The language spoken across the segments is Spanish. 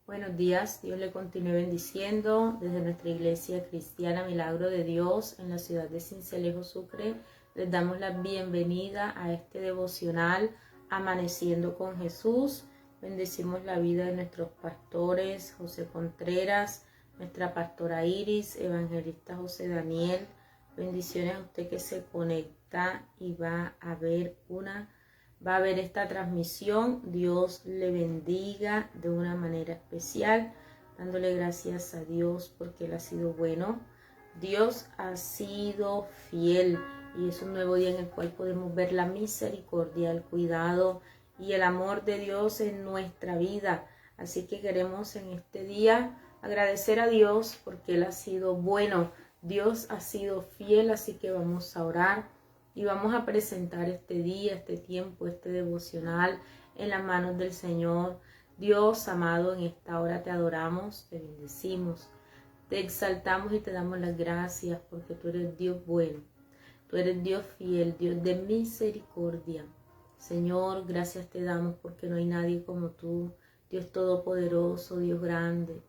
Buenos días, Dios le continúe bendiciendo desde nuestra iglesia cristiana Milagro de Dios en la ciudad de Sincelejo, Sucre. Les damos la bienvenida a este devocional Amaneciendo con Jesús. Bendecimos la vida de nuestros pastores José Contreras, nuestra pastora Iris, evangelista José Daniel. Bendiciones a usted que se conecta y va a ver esta transmisión. Dios le bendiga de una manera especial, dándole gracias a Dios porque Él ha sido bueno. Dios ha sido fiel y es un nuevo día en el cual podemos ver la misericordia, el cuidado y el amor de Dios en nuestra vida. Así que queremos en este día agradecer a Dios porque Él ha sido bueno. Dios ha sido fiel, así que vamos a orar. Y vamos a presentar este día, este tiempo, este devocional en las manos del Señor. Dios amado, en esta hora te adoramos, te bendecimos, te exaltamos y te damos las gracias porque tú eres Dios bueno. Tú eres Dios fiel, Dios de misericordia. Señor, gracias te damos porque no hay nadie como tú. Dios todopoderoso, Dios grande,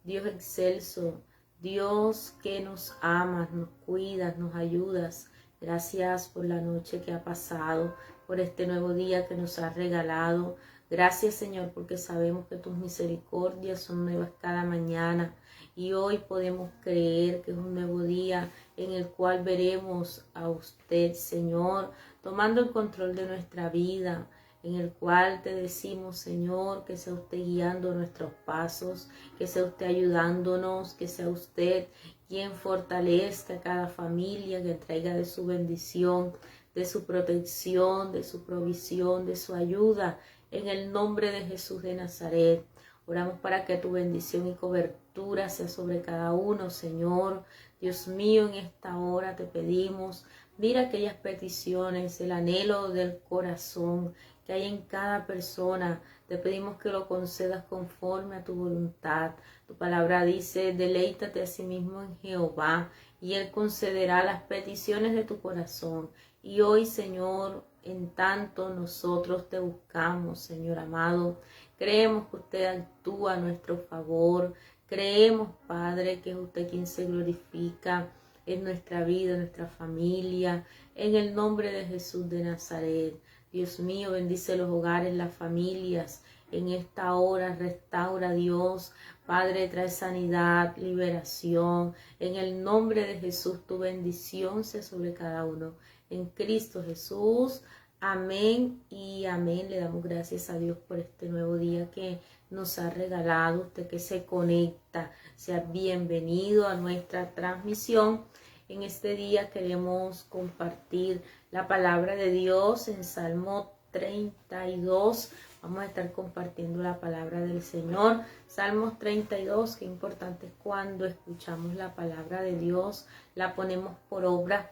Dios excelso, Dios que nos amas, nos cuidas, nos ayudas. Gracias por la noche que ha pasado, por este nuevo día que nos has regalado. Gracias, Señor, porque sabemos que tus misericordias son nuevas cada mañana. Y hoy podemos creer que es un nuevo día en el cual veremos a usted, Señor, tomando el control de nuestra vida, en el cual te decimos, Señor, que sea usted guiando nuestros pasos, que sea usted ayudándonos, que sea usted quien fortalezca a cada familia, que traiga de su bendición, de su protección, de su provisión, de su ayuda, en el nombre de Jesús de Nazaret. Oramos para que tu bendición y cobertura sea sobre cada uno, Señor. Dios mío, en esta hora te pedimos, mira aquellas peticiones, el anhelo del corazón que hay en cada persona. Te pedimos que lo concedas conforme a tu voluntad. Tu palabra dice, deleítate a sí mismo en Jehová y Él concederá las peticiones de tu corazón. Y hoy, Señor, en tanto nosotros te buscamos, Señor amado, creemos que usted actúa a nuestro favor. Creemos, Padre, que es usted quien se glorifica en nuestra vida, en nuestra familia, en el nombre de Jesús de Nazaret. Dios mío, bendice los hogares, las familias. En esta hora restaura, Dios. Padre, trae sanidad, liberación. En el nombre de Jesús, tu bendición sea sobre cada uno. En Cristo Jesús. Amén y amén. Le damos gracias a Dios por este nuevo día que nos ha regalado. Usted que se conecta, sea bienvenido a nuestra transmisión. En este día queremos compartir la palabra de Dios en Salmo 32. Vamos a estar compartiendo la palabra del Señor. Salmos 32, qué importante es cuando escuchamos la palabra de Dios, la ponemos por obra.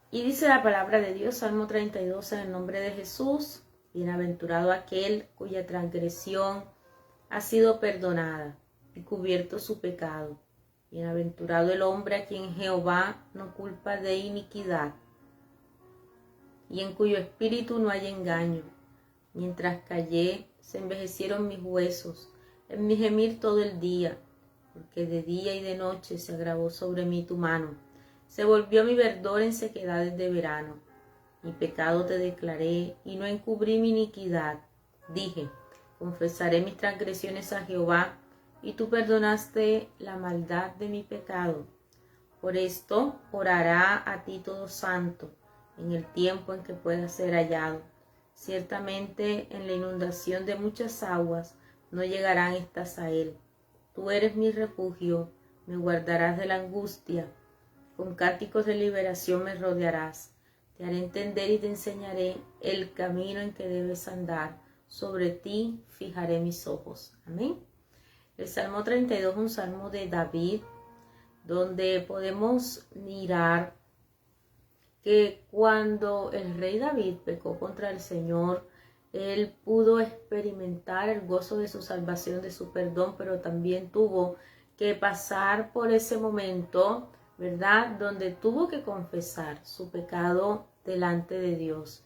Y dice la palabra de Dios, Salmo 32, en el nombre de Jesús: bienaventurado aquel cuya transgresión ha sido perdonada y cubierto su pecado. Bienaventurado el hombre a quien Jehová no culpa de iniquidad y en cuyo espíritu no hay engaño. Mientras callé, se envejecieron mis huesos, en mi gemir todo el día, porque de día y de noche se agravó sobre mí tu mano. Se volvió mi verdor en sequedades de verano. Mi pecado te declaré y no encubrí mi iniquidad. Dije, confesaré mis transgresiones a Jehová, y tú perdonaste la maldad de mi pecado. Por esto orará a ti todo santo, en el tiempo en que pueda ser hallado. Ciertamente en la inundación de muchas aguas no llegarán estas a él. Tú eres mi refugio, me guardarás de la angustia. Con cánticos de liberación me rodearás. Te haré entender y te enseñaré el camino en que debes andar. Sobre ti fijaré mis ojos. Amén. El Salmo 32 es un salmo de David, donde podemos mirar que cuando el rey David pecó contra el Señor, él pudo experimentar el gozo de su salvación, de su perdón, pero también tuvo que pasar por ese momento, ¿verdad?, donde tuvo que confesar su pecado delante de Dios.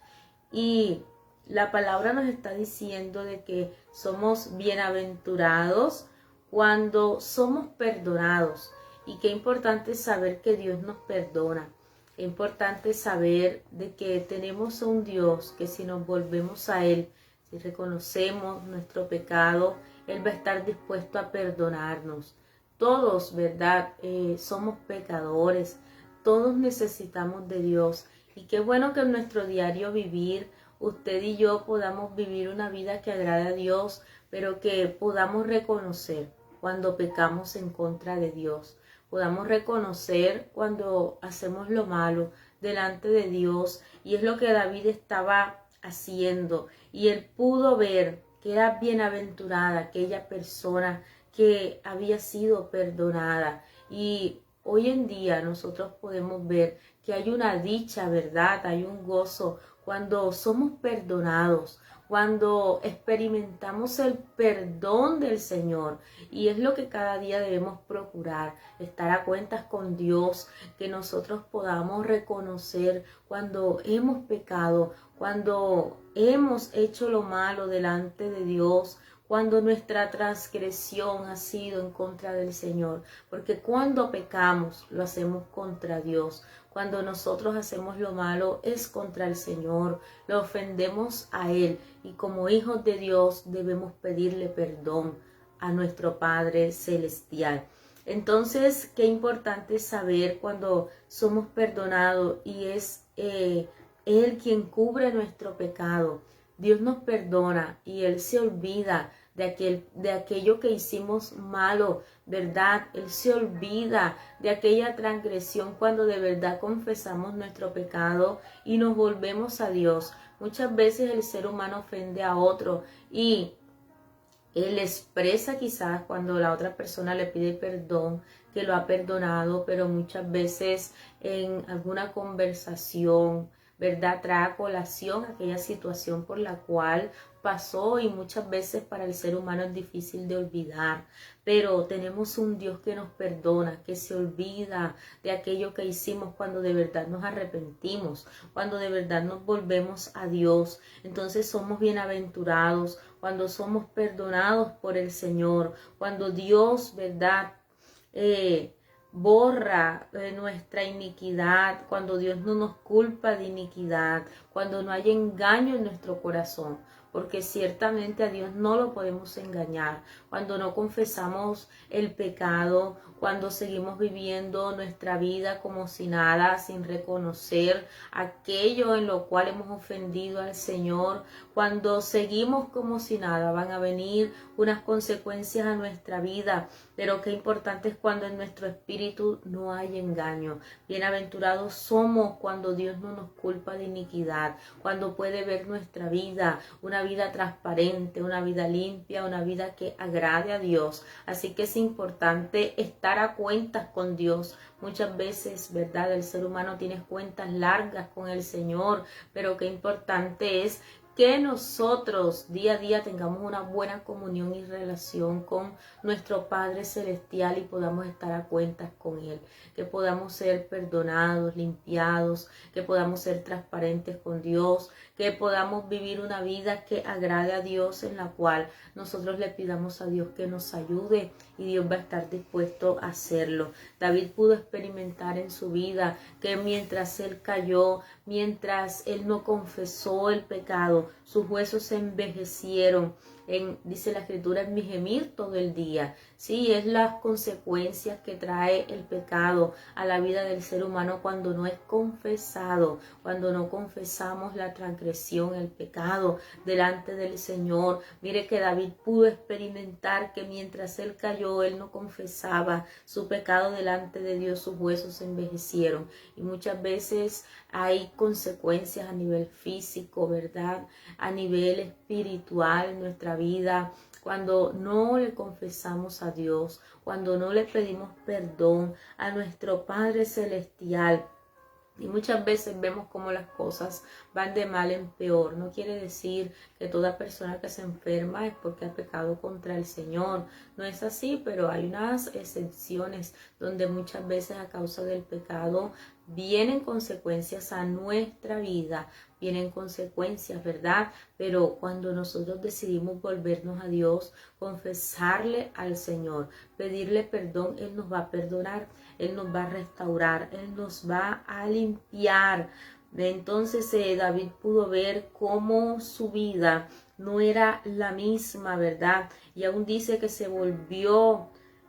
Y la palabra nos está diciendo de que somos bienaventurados cuando somos perdonados. Y qué importante saber que Dios nos perdona. Qué importante saber de que tenemos a un Dios que si nos volvemos a Él, si reconocemos nuestro pecado, Él va a estar dispuesto a perdonarnos. Todos, ¿verdad? Somos pecadores. Todos necesitamos de Dios. Y qué bueno que en nuestro diario vivir, usted y yo podamos vivir una vida que agrade a Dios, pero que podamos reconocer cuando pecamos en contra de Dios. Podamos reconocer cuando hacemos lo malo delante de Dios. Y es lo que David estaba haciendo. Y él pudo ver que era bienaventurada aquella persona que había sido perdonada. Y hoy en día nosotros podemos ver que hay una dicha, ¿verdad? Hay un gozo cuando somos perdonados, cuando experimentamos el perdón del Señor. Y es lo que cada día debemos procurar, estar a cuentas con Dios, que nosotros podamos reconocer cuando hemos pecado, cuando hemos hecho lo malo delante de Dios, cuando nuestra transgresión ha sido en contra del Señor, porque cuando pecamos lo hacemos contra Dios. Cuando nosotros hacemos lo malo es contra el Señor, lo ofendemos a Él y como hijos de Dios debemos pedirle perdón a nuestro Padre Celestial. Entonces, qué importante es saber cuando somos perdonados y es Él quien cubre nuestro pecado. Dios nos perdona y Él se olvida de aquello que hicimos malo, ¿verdad? Él se olvida de aquella transgresión cuando de verdad confesamos nuestro pecado y nos volvemos a Dios. Muchas veces el ser humano ofende a otro y él expresa quizás cuando la otra persona le pide perdón, que lo ha perdonado, pero muchas veces en alguna conversación, ¿verdad? Trae a colación aquella situación por la cual pasó y muchas veces para el ser humano es difícil de olvidar. Pero tenemos un Dios que nos perdona, que se olvida de aquello que hicimos cuando de verdad nos arrepentimos, cuando de verdad nos volvemos a Dios. Entonces somos bienaventurados cuando somos perdonados por el Señor, cuando Dios, ¿verdad? Borra nuestra iniquidad, cuando Dios no nos culpa de iniquidad, cuando no hay engaño en nuestro corazón, porque ciertamente a Dios no lo podemos engañar, cuando no confesamos el pecado, cuando seguimos viviendo nuestra vida como si nada, sin reconocer aquello en lo cual hemos ofendido al Señor, cuando seguimos como si nada, van a venir unas consecuencias a nuestra vida, pero qué importante es cuando en nuestro espíritu no hay engaño. Bienaventurados somos cuando Dios no nos culpa de iniquidad, cuando puede ver nuestra vida, una vida transparente, una vida limpia, una vida que agrade a Dios. Así que es importante estar a cuentas con Dios. Muchas veces, ¿verdad? El ser humano tiene cuentas largas con el Señor, pero qué importante es que nosotros día a día tengamos una buena comunión y relación con nuestro Padre Celestial y podamos estar a cuentas con Él, que podamos ser perdonados, limpiados, que podamos ser transparentes con Dios, que podamos vivir una vida que agrade a Dios, en la cual nosotros le pidamos a Dios que nos ayude y Dios va a estar dispuesto a hacerlo. David pudo experimentar en su vida que mientras él cayó, mientras él no confesó el pecado, sus huesos se envejecieron. Dice la escritura, en mi gemir todo el día. Sí, es las consecuencias que trae el pecado a la vida del ser humano cuando no es confesado, cuando no confesamos la transgresión, el pecado delante del Señor. Mire que David pudo experimentar que mientras él cayó, él no confesaba su pecado delante de Dios, sus huesos se envejecieron. Y muchas veces hay consecuencias a nivel físico, ¿verdad? A nivel espiritual en nuestra vida, cuando no le confesamos a Dios, cuando no le pedimos perdón a nuestro Padre Celestial. Y muchas veces vemos cómo las cosas van de mal en peor. No quiere decir que toda persona que se enferma es porque ha pecado contra el Señor. No es así, pero hay unas excepciones donde muchas veces a causa del pecado vienen consecuencias a nuestra vida, vienen consecuencias, ¿verdad? Pero cuando nosotros decidimos volvernos a Dios, confesarle al Señor, pedirle perdón, Él nos va a perdonar, Él nos va a restaurar, Él nos va a limpiar. Entonces David pudo ver cómo su vida no era la misma, ¿verdad? Y aún dice que se volvió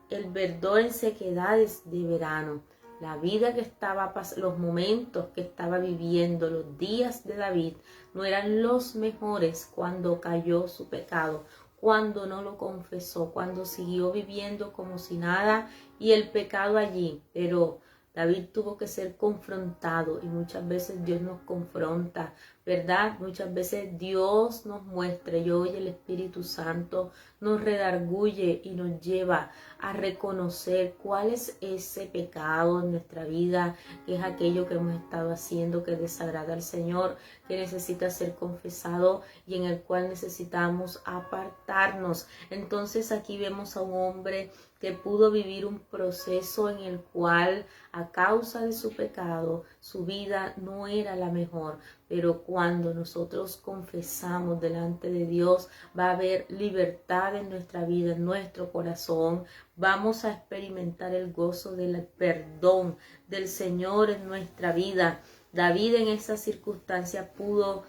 el verdor en sequedades de verano. La vida que estaba pasando, los momentos que estaba viviendo, los días de David, no eran los mejores cuando cayó su pecado, cuando no lo confesó, cuando siguió viviendo como si nada y el pecado allí. Pero David tuvo que ser confrontado y muchas veces Dios nos confronta, ¿verdad? Muchas veces Dios nos muestra y hoy el Espíritu Santo nos redarguye y nos lleva a reconocer cuál es ese pecado en nuestra vida, que es aquello que hemos estado haciendo que desagrada al Señor, que necesita ser confesado y en el cual necesitamos apartarnos. Entonces aquí vemos a un hombre que pudo vivir un proceso en el cual a causa de su pecado su vida no era la mejor, pero cuando nosotros confesamos delante de Dios va a haber libertad en nuestra vida, en nuestro corazón. Vamos a experimentar el gozo del perdón del Señor en nuestra vida. David en esa circunstancia pudo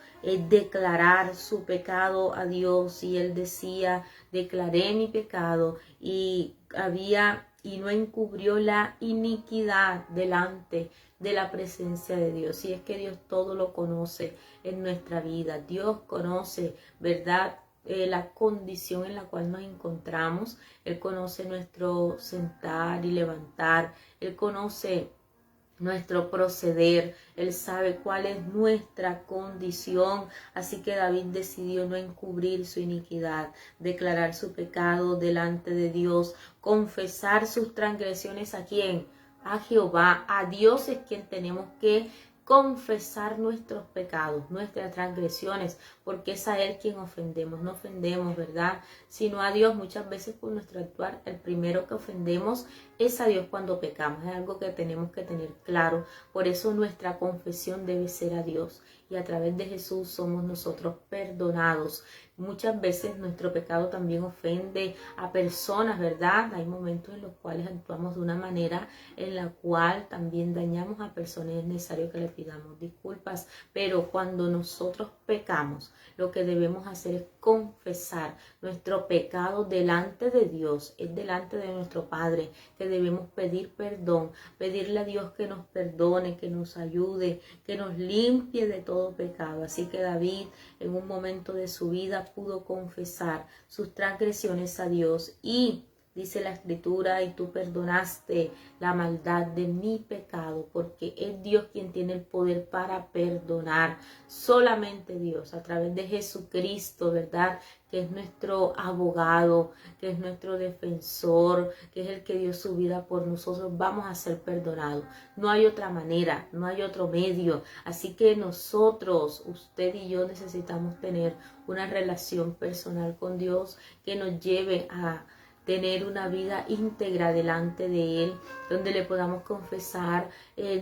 declarar su pecado a Dios y él decía: declaré mi pecado y no encubrió la iniquidad delante de la presencia de Dios. Y es que Dios todo lo conoce en nuestra vida. Dios conoce, ¿verdad?, la condición en la cual nos encontramos. Él conoce nuestro sentar y levantar. Él conoce nuestro proceder, Él sabe cuál es nuestra condición. Así que David decidió no encubrir su iniquidad, declarar su pecado delante de Dios, confesar sus transgresiones. ¿A quién? A Jehová. A Dios es quien tenemos que confesar nuestros pecados, nuestras transgresiones, porque es a Él quien ofendemos. No ofendemos, ¿verdad?, sino a Dios. Muchas veces por nuestro actuar, el primero que ofendemos es a Dios cuando pecamos. Es algo que tenemos que tener claro. Por eso nuestra confesión debe ser a Dios, y a través de Jesús somos nosotros perdonados. Muchas veces nuestro pecado también ofende a personas, ¿verdad? Hay momentos en los cuales actuamos de una manera en la cual también dañamos a personas. Es necesario que le pidamos disculpas, pero cuando nosotros pecamos, lo que debemos hacer es confesar nuestro pecado delante de Dios, es delante de nuestro Padre que debemos pedir perdón, pedirle a Dios que nos perdone, que nos ayude, que nos limpie de todo pecado. Así que David en un momento de su vida pudo confesar sus transgresiones a Dios y dice la Escritura: y tú perdonaste la maldad de mi pecado, porque es Dios quien tiene el poder para perdonar. Solamente Dios, a través de Jesucristo, ¿verdad?, que es nuestro abogado, que es nuestro defensor, que es el que dio su vida por nosotros, vamos a ser perdonados. No hay otra manera, no hay otro medio. Así que nosotros, usted y yo, necesitamos tener una relación personal con Dios que nos lleve a tener una vida íntegra delante de Él, donde le podamos confesar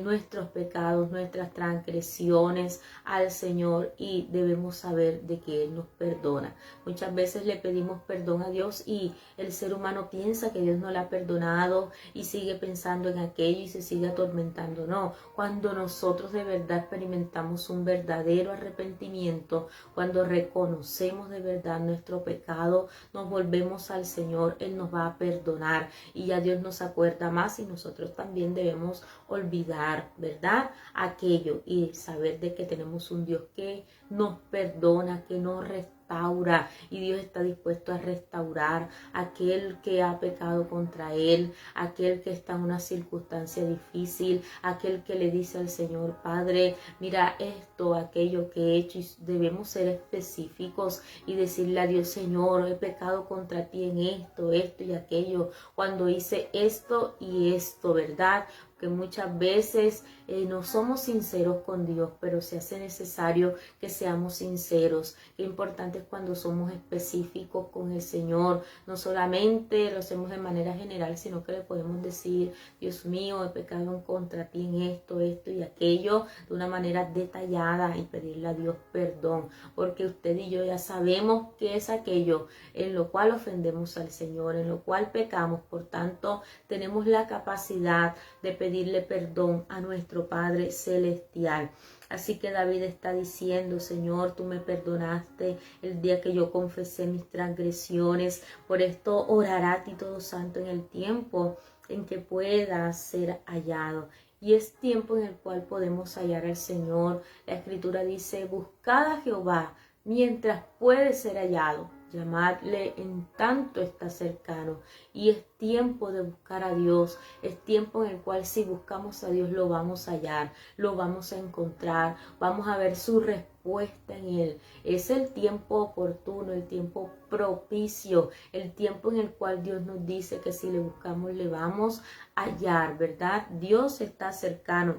nuestros pecados, nuestras transgresiones al Señor, y debemos saber de que Él nos perdona. Muchas veces le pedimos perdón a Dios y el ser humano piensa que Dios no le ha perdonado y sigue pensando en aquello y se sigue atormentando. No, cuando nosotros de verdad experimentamos un verdadero arrepentimiento, cuando reconocemos de verdad nuestro pecado, nos volvemos al Señor, Él nos va a perdonar y ya Dios nos acuerda más, y nosotros también debemos olvidar, ¿verdad?, aquello y saber de que tenemos un Dios que nos perdona, que nos restaura, y Dios está dispuesto a restaurar a aquel que ha pecado contra Él, aquel que está en una circunstancia difícil, aquel que le dice al Señor: Padre, mira esto, aquello que he hecho. Y debemos ser específicos y decirle a Dios: Señor, he pecado contra ti en esto y aquello, cuando hice esto y esto, ¿verdad? que muchas veces no somos sinceros con Dios, pero se hace necesario que seamos sinceros. Qué importante es cuando somos específicos con el Señor. No solamente lo hacemos de manera general, sino que le podemos decir: Dios mío, he pecado en contra ti en esto, esto y aquello, de una manera detallada, y pedirle a Dios perdón, porque usted y yo ya sabemos qué es aquello en lo cual ofendemos al Señor, en lo cual pecamos. Por tanto, tenemos la capacidad de pedirle perdón a nuestro Padre Celestial. Así que David está diciendo: Señor, tú me perdonaste el día que yo confesé mis transgresiones. Por esto orará a ti todo santo en el tiempo en que pueda ser hallado. Y es tiempo en el cual podemos hallar al Señor. La Escritura dice: buscad a Jehová mientras puede ser hallado, llamadle en tanto está cercano. Y es tiempo de buscar a Dios, es tiempo en el cual si buscamos a Dios lo vamos a hallar, lo vamos a encontrar, vamos a ver su respuesta en Él. Es el tiempo oportuno, el tiempo propicio, el tiempo en el cual Dios nos dice que si le buscamos le vamos a hallar, ¿verdad? Dios está cercano.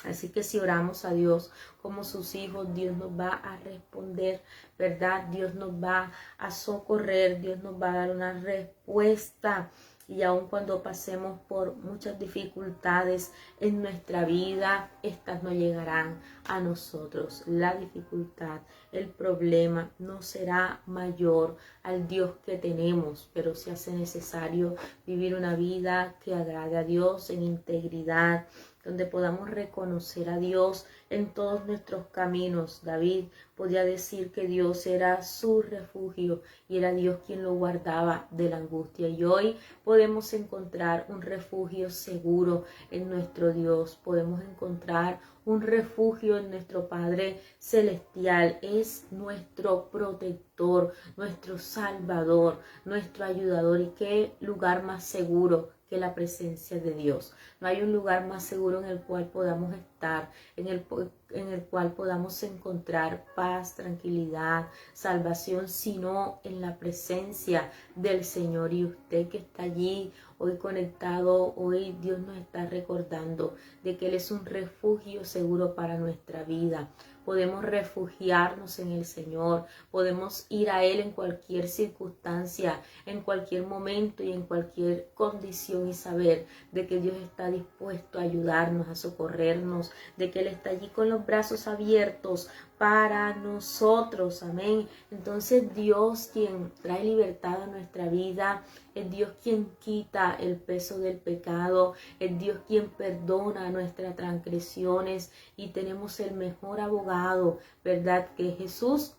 Así que si oramos a Dios como sus hijos, Dios nos va a responder, ¿verdad? Dios nos va a socorrer, Dios nos va a dar una respuesta. Y aun cuando pasemos por muchas dificultades en nuestra vida, estas no llegarán a nosotros. La dificultad, el problema no será mayor al Dios que tenemos, pero se hace necesario vivir una vida que agrade a Dios en integridad, donde podamos reconocer a Dios en todos nuestros caminos. David podía decir que Dios era su refugio y era Dios quien lo guardaba de la angustia. Y hoy podemos encontrar un refugio seguro en nuestro Dios. Podemos encontrar un refugio en nuestro Padre Celestial. Es nuestro protector, nuestro salvador, nuestro ayudador. Y qué lugar más seguro que la presencia de Dios. No hay un lugar más seguro en el cual podamos estar, en el cual podamos encontrar paz, tranquilidad, salvación, sino en la presencia del Señor. Y usted que está allí hoy conectado, hoy Dios nos está recordando de que Él es un refugio seguro para nuestra vida. Podemos refugiarnos en el Señor, podemos ir a Él en cualquier circunstancia, en cualquier momento y en cualquier condición, y saber de que Dios está dispuesto a ayudarnos, a socorrernos, de que Él está allí con los brazos abiertos para nosotros. Amén. Entonces Dios, quien trae libertad a nuestra vida, es Dios quien quita el peso del pecado, es Dios quien perdona nuestras transgresiones, y tenemos el mejor abogado, ¿verdad? Que es Jesús,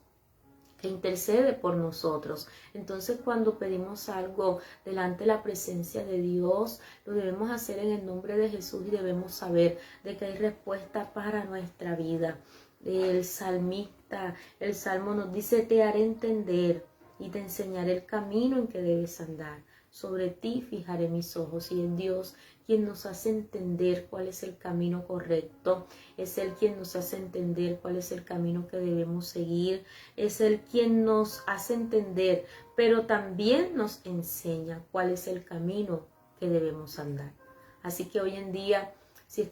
que intercede por nosotros. Entonces, cuando pedimos algo delante de la presencia de Dios, lo debemos hacer en el nombre de Jesús, y debemos saber de que hay respuesta para nuestra vida. El salmista, el Salmo nos dice: te haré entender y te enseñaré el camino en que debes andar. Sobre ti fijaré mis ojos. Y es Dios quien nos hace entender cuál es el camino correcto. Es Él quien nos hace entender cuál es el camino que debemos seguir. Es Él quien nos hace entender, pero también nos enseña cuál es el camino que debemos andar. Así que hoy en día, si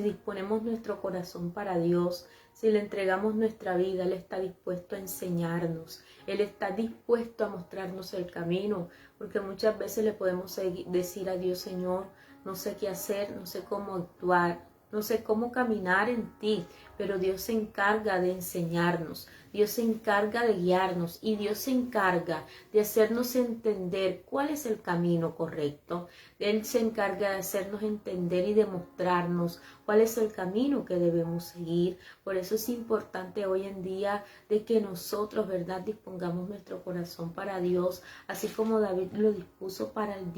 disponemos nuestro corazón para Dios, si le entregamos nuestra vida, Él está dispuesto a enseñarnos. Él está dispuesto a mostrarnos el camino, porque muchas veces le podemos decir a Dios: Señor, no sé qué hacer, no sé cómo actuar, no sé cómo caminar en ti, pero Dios se encarga de enseñarnos, Dios se encarga de guiarnos, y Dios se encarga de hacernos entender cuál es el camino correcto. Él se encarga de hacernos entender y de mostrarnos cuál es el camino que debemos seguir. Por eso es importante hoy en día de que nosotros, ¿verdad?, dispongamos nuestro corazón para Dios, así como David lo dispuso para el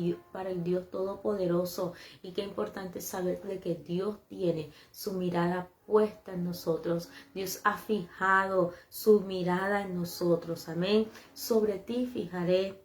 Dios Todopoderoso. Y qué importante saber de que Dios tiene su mirada puesta en nosotros. Dios ha fijado su mirada en nosotros. Amén. Sobre ti fijaré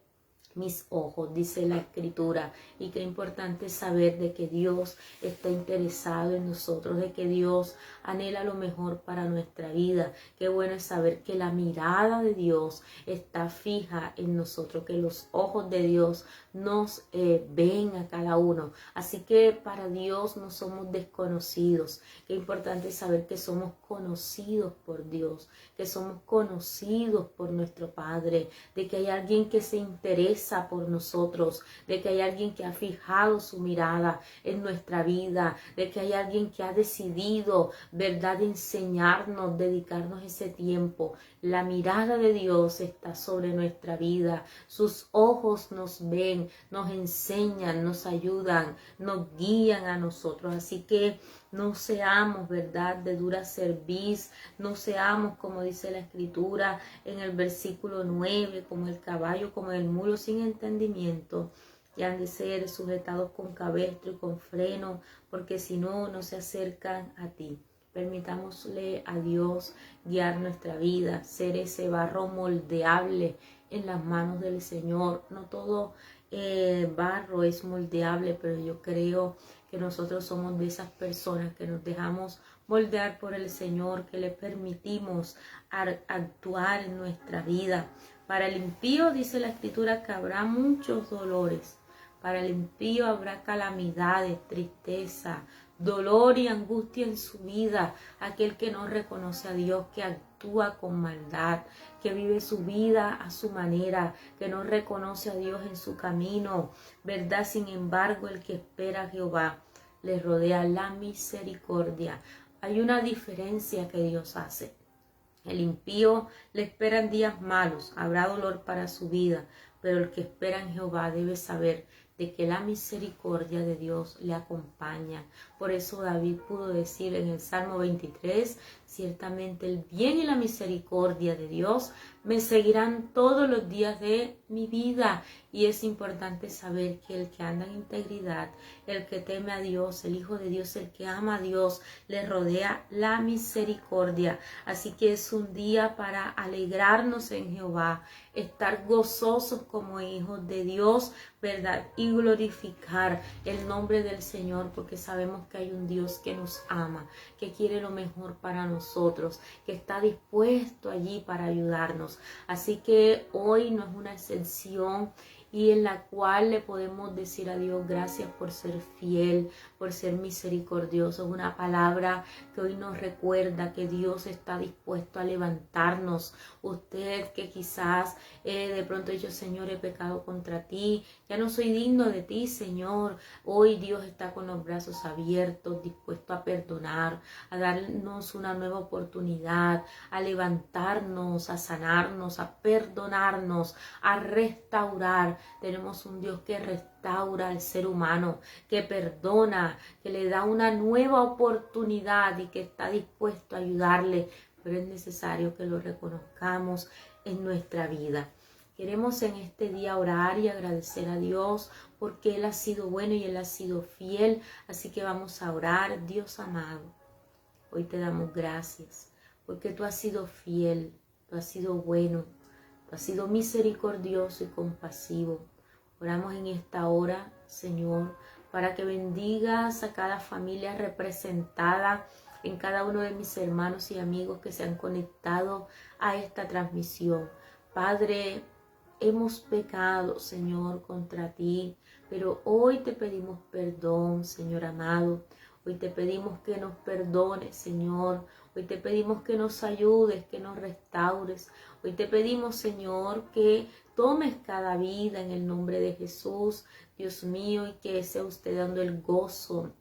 mis ojos, dice la Escritura. Y qué importante saber de que Dios está interesado en nosotros, de que Dios anhela lo mejor para nuestra vida. Qué bueno es saber que la mirada de Dios está fija en nosotros, que los ojos de Dios nos ven a cada uno. Así que para Dios no somos desconocidos. Qué importante saber que somos conocidos por Dios, que somos conocidos por nuestro Padre, de que hay alguien que se interesa por nosotros, de que hay alguien que ha fijado su mirada en nuestra vida, de que hay alguien que ha decidido, verdad, enseñarnos, dedicarnos ese tiempo. La mirada de Dios está sobre nuestra vida. Sus ojos nos ven, nos enseñan, nos ayudan, nos guían a nosotros. Así que no seamos, verdad, de dura cerviz, no seamos, como dice la Escritura en el versículo 9, como el caballo, como el mulo sin entendimiento, y han de ser sujetados con cabestro y con freno, porque si no, no se acercan a ti. Permitámosle a Dios guiar nuestra vida, ser ese barro moldeable en las manos del Señor. No todo barro es moldeable, pero yo creo que nosotros somos de esas personas que nos dejamos moldear por el Señor, que le permitimos actuar en nuestra vida. Para el impío dice la Escritura que habrá muchos dolores. Para el impío habrá calamidades, tristeza, dolor y angustia en su vida. Aquel que no reconoce a Dios, que actúa con maldad, que vive su vida a su manera, que no reconoce a Dios en su camino, ¿verdad? Sin embargo, el que espera a Jehová, le rodea la misericordia. Hay una diferencia que Dios hace. El impío le esperan días malos, habrá dolor para su vida, pero el que espera en Jehová debe saber de que la misericordia de Dios le acompaña. Por eso David pudo decir en el Salmo 23, ciertamente el bien y la misericordia de Dios me seguirán todos los días de mi vida. Y es importante saber que el que anda en integridad, el que teme a Dios, el Hijo de Dios, el que ama a Dios, le rodea la misericordia. Así que es un día para alegrarnos en Jehová, estar gozosos como hijos de Dios, ¿verdad? Y glorificar el nombre del Señor, porque sabemos que hay un Dios que nos ama, que quiere lo mejor para nosotros, que está dispuesto allí para ayudarnos. Así que hoy no es una excepción, y en la cual le podemos decir a Dios gracias por ser fiel, por ser misericordioso. Es una palabra que hoy nos recuerda que Dios está dispuesto a levantarnos. Usted que quizás de pronto ha dicho, Señor, he pecado contra ti, ya no soy digno de ti, Señor. Hoy Dios está con los brazos abiertos, dispuesto a perdonar, a darnos una nueva oportunidad, a levantarnos, a sanarnos, a perdonarnos, a restaurar. Tenemos un Dios que restaura al ser humano, que perdona, que le da una nueva oportunidad y que está dispuesto a ayudarle, pero es necesario que lo reconozcamos en nuestra vida. Queremos en este día orar y agradecer a Dios porque Él ha sido bueno y Él ha sido fiel, así que vamos a orar. Dios amado, hoy te damos gracias porque tú has sido fiel, tú has sido bueno, tú has sido misericordioso y compasivo. Oramos en esta hora, Señor, para que bendigas a cada familia representada en cada uno de mis hermanos y amigos que se han conectado a esta transmisión. Padre, hemos pecado, Señor, contra ti, pero hoy te pedimos perdón, Señor amado. Hoy te pedimos que nos perdones, Señor. Hoy te pedimos que nos ayudes, que nos restaures. Hoy te pedimos, Señor, que tomes cada vida en el nombre de Jesús, Dios mío, y que sea usted dando el gozo,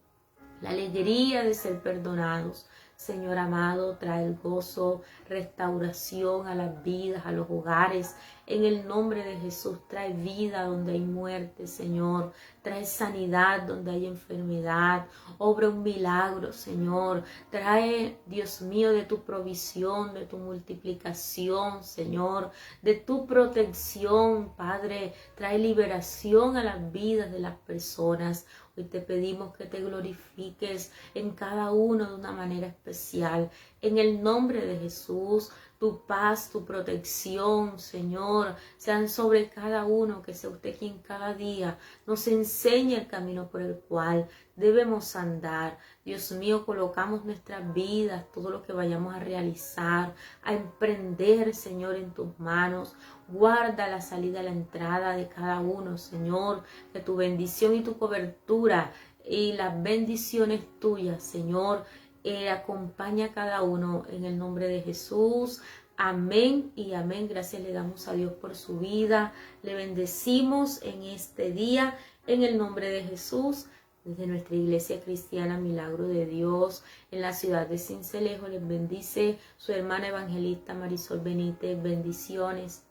la alegría de ser perdonados. Señor amado, trae el gozo, restauración a las vidas, a los hogares. En el nombre de Jesús, trae vida donde hay muerte, Señor. Trae sanidad donde hay enfermedad. Obra un milagro, Señor. Trae, Dios mío, de tu provisión, de tu multiplicación, Señor. De tu protección, Padre. Trae liberación a las vidas de las personas. Hoy te pedimos que te glorifiques en cada uno de una manera especial. En el nombre de Jesús, tu paz, tu protección, Señor, sean sobre cada uno, que sea usted quien cada día nos enseñe el camino por el cual debemos andar. Dios mío, colocamos nuestras vidas, todo lo que vayamos a realizar, a emprender, Señor, en tus manos. Guarda la salida y la entrada de cada uno, Señor, que tu bendición y tu cobertura y las bendiciones tuyas, Señor, acompaña a cada uno en el nombre de Jesús. Amén y amén. Gracias le damos a Dios por su vida. Le bendecimos en este día en el nombre de Jesús. Desde nuestra iglesia cristiana Milagro de Dios en la ciudad de Sincelejo les bendice su hermana evangelista Marisol Benítez. Bendiciones.